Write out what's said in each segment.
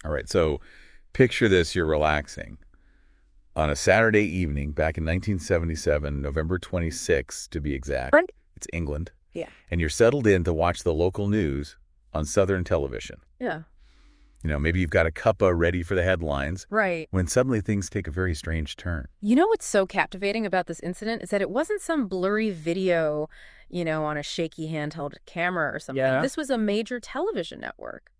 All right, so picture this, you're relaxing. On a Saturday evening back in 1977, November 26th to be exact, Right? it's England, Yeah. and you're settled in to watch the local news on Southern television. Yeah. Maybe you've got a cuppa ready for the headlines, Right. when suddenly things take a very strange turn. You know what's so captivating about this incident is that it wasn't some blurry video, on a shaky handheld camera or something. Yeah. This was a major television network.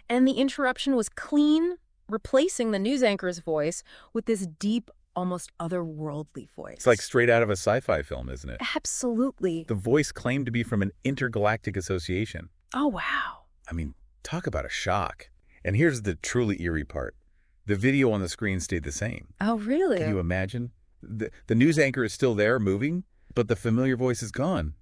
And the interruption was clean, replacing the news anchor's voice with this deep, almost otherworldly voice. It's like straight out of a sci-fi film, isn't it? Absolutely. The voice claimed to be from an intergalactic association. Oh, wow. I mean, talk about a shock. And here's the truly eerie part. The video on the screen stayed the same. Oh, really? Can you imagine? The news anchor is still there, moving, but the familiar voice is gone,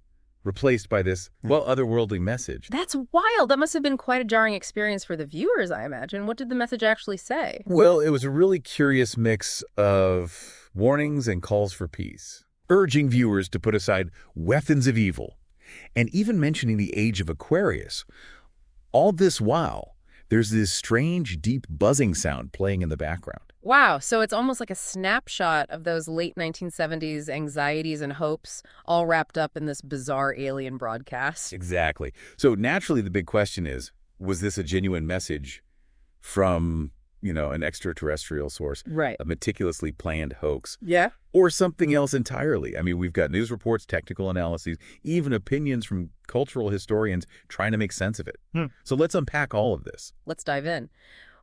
replaced by this, otherworldly message. That's wild. That must have been quite a jarring experience for the viewers, I imagine. What did the message actually say? Well, it was a really curious mix of warnings and calls for peace, urging viewers to put aside weapons of evil, and even mentioning the age of Aquarius. All this while, there's this strange, deep buzzing sound playing in the background. Wow, so it's almost like a snapshot of those late 1970s anxieties and hopes all wrapped up in this bizarre alien broadcast. Exactly. So naturally, the big question is, was this a genuine message from, an extraterrestrial source, Right. a meticulously planned hoax, Yeah? or something else entirely? I mean, we've got news reports, technical analyses, even opinions from cultural historians trying to make sense of it. So let's unpack all of this. Let's dive in.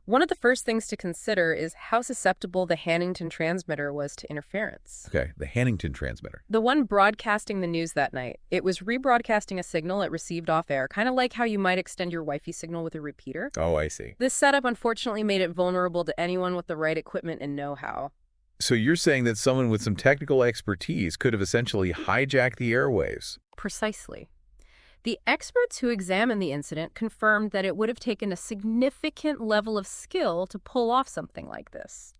One of the first things to consider is how susceptible the Hannington transmitter was to interference. Okay, the Hannington transmitter. The one broadcasting the news that night, it was rebroadcasting a signal it received off air, kind of like how you might extend your Wi-Fi signal with a repeater. Oh, I see. This setup unfortunately made it vulnerable to anyone with the right equipment and know-how. So you're saying that someone with some technical expertise could have essentially hijacked the airwaves? Precisely. The experts who examined the incident confirmed that it would have taken a significant level of skill to pull off something like this.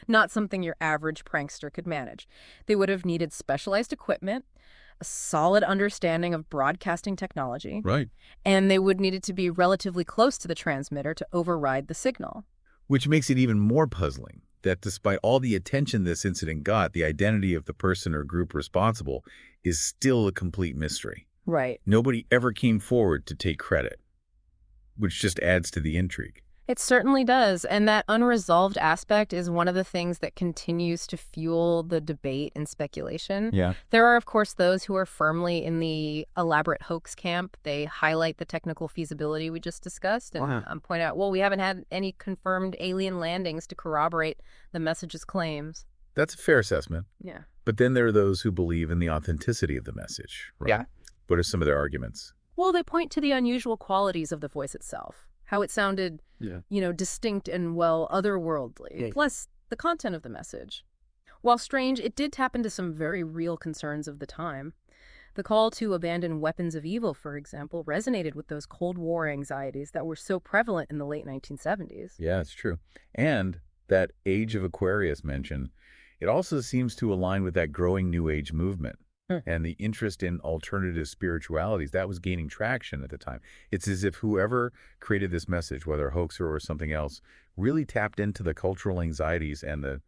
Not something your average prankster could manage. They would have needed specialized equipment, a solid understanding of broadcasting technology, Right. and they would need it to be relatively close to the transmitter to override the signal. Which makes it even more puzzling that despite all the attention this incident got, the identity of the person or group responsible is still a complete mystery. Right. Nobody ever came forward to take credit, which just adds to the intrigue. It certainly does. And that unresolved aspect is one of the things that continues to fuel the debate and speculation. Yeah. There are, of course, those who are firmly in the elaborate hoax camp. They highlight the technical feasibility we just discussed and point out, well, we haven't had any confirmed alien landings to corroborate the message's claims. That's a fair assessment. Yeah. But then there are those who believe in the authenticity of the message. Right? Yeah. What are some of their arguments? Well, they point to the unusual qualities of the voice itself, how it sounded, distinct and, otherworldly, Yeah. plus the content of the message. While strange, it did tap into some very real concerns of the time. The call to abandon weapons of evil, for example, resonated with those Cold War anxieties that were so prevalent in the late 1970s. Yeah, it's true. And that age of Aquarius mention, it also seems to align with that growing New Age movement. And the interest in alternative spiritualities, that was gaining traction at the time. It's as if whoever created this message, whether a hoaxer or something else, really tapped into the cultural anxieties and the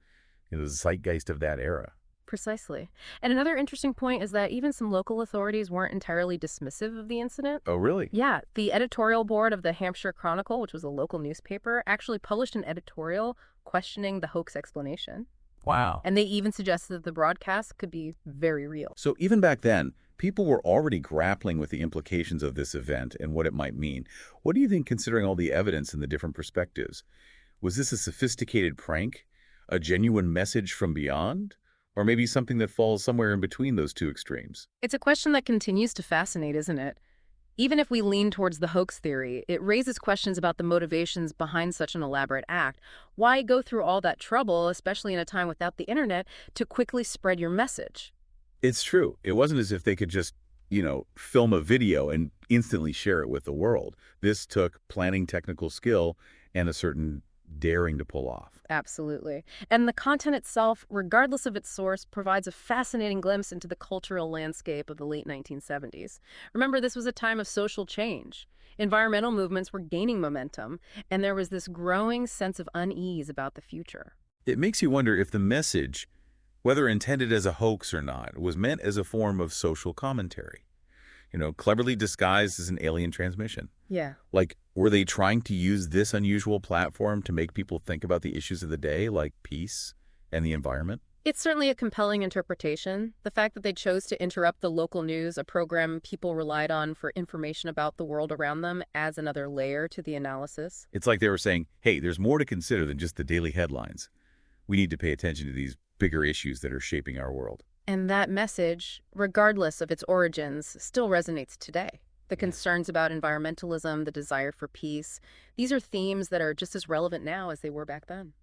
zeitgeist of that era. Precisely. And another interesting point is that even some local authorities weren't entirely dismissive of the incident. Oh, really? Yeah, the editorial board of the Hampshire Chronicle, which was a local newspaper, actually published an editorial questioning the hoax explanation. Wow. And they even suggested that the broadcast could be very real. So even back then, people were already grappling with the implications of this event and what it might mean. What do you think, considering all the evidence and the different perspectives? Was this a sophisticated prank, a genuine message from beyond, or maybe something that falls somewhere in between those two extremes? It's a question that continues to fascinate, isn't it? Even if we lean towards the hoax theory, it raises questions about the motivations behind such an elaborate act. Why go through all that trouble, especially in a time without the internet, to quickly spread your message? It's true. It wasn't as if they could just, film a video and instantly share it with the world. This took planning, technical skill, and a certain daring to pull off. Absolutely. And the content itself, regardless of its source, provides a fascinating glimpse into the cultural landscape of the late 1970s. Remember, this was a time of social change. Environmental movements were gaining momentum, and there was this growing sense of unease about the future. It makes you wonder if the message, whether intended as a hoax or not, was meant as a form of social commentary. Cleverly disguised as an alien transmission. Yeah. Like, were they trying to use this unusual platform to make people think about the issues of the day, like peace and the environment? It's certainly a compelling interpretation. The fact that they chose to interrupt the local news, a program people relied on for information about the world around them, adds another layer to the analysis. It's like they were saying, hey, there's more to consider than just the daily headlines. We need to pay attention to these bigger issues that are shaping our world. And that message, regardless of its origins, still resonates today. The concerns about environmentalism, the desire for peace, these are themes that are just as relevant now as they were back then.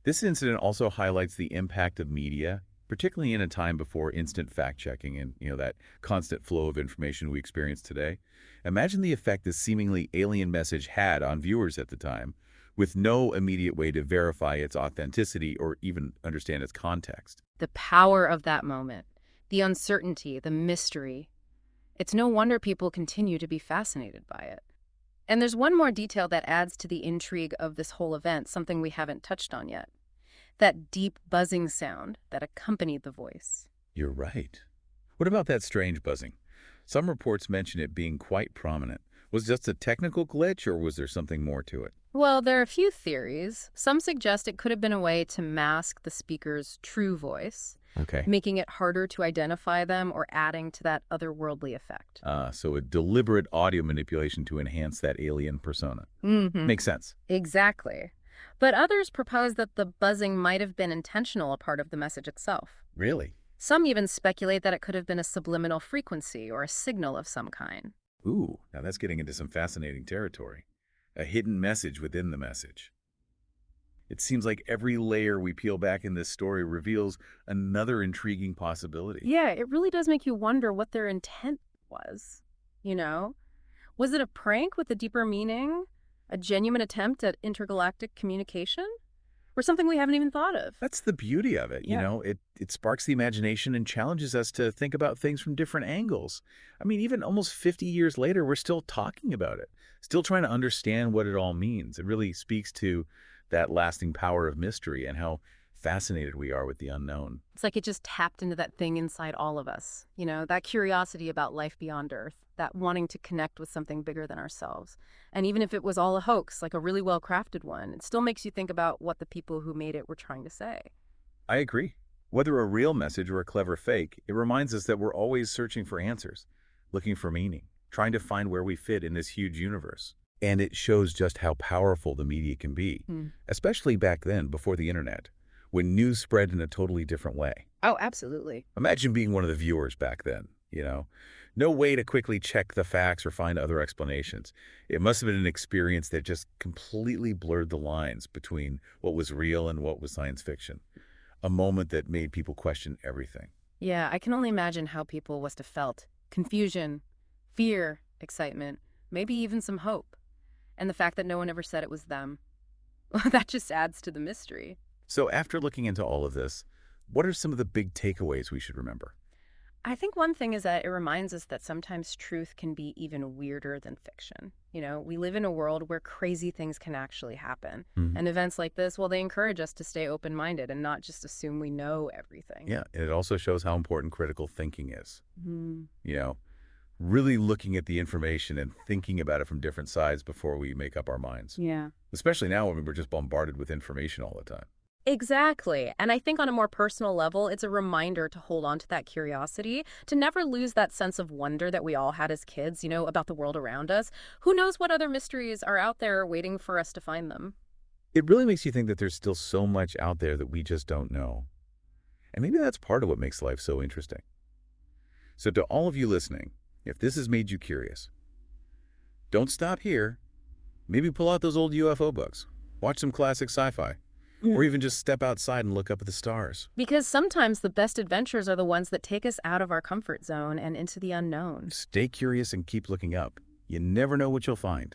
This incident also highlights the impact of media, particularly in a time before instant fact-checking and, that constant flow of information we experience today. Imagine the effect this seemingly alien message had on viewers at the time, with no immediate way to verify its authenticity or even understand its context. The power of that moment, the uncertainty, the mystery. It's no wonder people continue to be fascinated by it. And there's one more detail that adds to the intrigue of this whole event, something we haven't touched on yet. That deep buzzing sound that accompanied the voice. You're right. What about that strange buzzing? Some reports mention it being quite prominent. Was it just a technical glitch, or was there something more to it? Well, there are a few theories. Some suggest it could have been a way to mask the speaker's true voice, Okay. making it harder to identify them or adding to that otherworldly effect. So a deliberate audio manipulation to enhance that alien persona. Mm-hmm. Makes sense. Exactly. But others propose that the buzzing might have been intentional, a part of the message itself. Really? Some even speculate that it could have been a subliminal frequency or a signal of some kind. Ooh, now that's getting into some fascinating territory. A hidden message within the message. It seems like every layer we peel back in this story reveals another intriguing possibility. Yeah, it really does make you wonder what their intent was. You know? Was it a prank with a deeper meaning? A genuine attempt at intergalactic communication? Or something we haven't even thought of? That's the beauty of it, Yeah. It sparks the imagination and challenges us to think about things from different angles. I mean, even almost 50 years later, we're still talking about it, still trying to understand what it all means. It really speaks to that lasting power of mystery and how fascinated we are with the unknown. It's like it just tapped into that thing inside all of us, that curiosity about life beyond Earth, that wanting to connect with something bigger than ourselves. And even if it was all a hoax, like a really well-crafted one, it still makes you think about what the people who made it were trying to say. I agree. Whether a real message or a clever fake, it reminds us that we're always searching for answers, looking for meaning, trying to find where we fit in this huge universe. And it shows just how powerful the media can be, especially back then, before the internet, when news spread in a totally different way. Oh, absolutely. Imagine being one of the viewers back then, No way to quickly check the facts or find other explanations. It must have been an experience that just completely blurred the lines between what was real and what was science fiction. A moment that made people question everything. Yeah, I can only imagine how people must have felt. Confusion, fear, excitement, maybe even some hope. And the fact that no one ever said it was them. That just adds to the mystery. So after looking into all of this, what are some of the big takeaways we should remember? I think one thing is that it reminds us that sometimes truth can be even weirder than fiction. We live in a world where crazy things can actually happen. And events like this, well, they encourage us to stay open-minded and not just assume we know everything. Yeah, and it also shows how important critical thinking is. Hmm. Really looking at the information and thinking about it from different sides before we make up our minds. Yeah. Especially now when we're just bombarded with information all the time. Exactly. And I think on a more personal level, it's a reminder to hold on to that curiosity, to never lose that sense of wonder that we all had as kids, about the world around us. Who knows what other mysteries are out there waiting for us to find them? It really makes you think that there's still so much out there that we just don't know. And maybe that's part of what makes life so interesting. So to all of you listening, if this has made you curious, don't stop here. Maybe pull out those old UFO books, watch some classic sci-fi, or even just step outside and look up at the stars. Because sometimes the best adventures are the ones that take us out of our comfort zone and into the unknown. Stay curious and keep looking up. You never know what you'll find.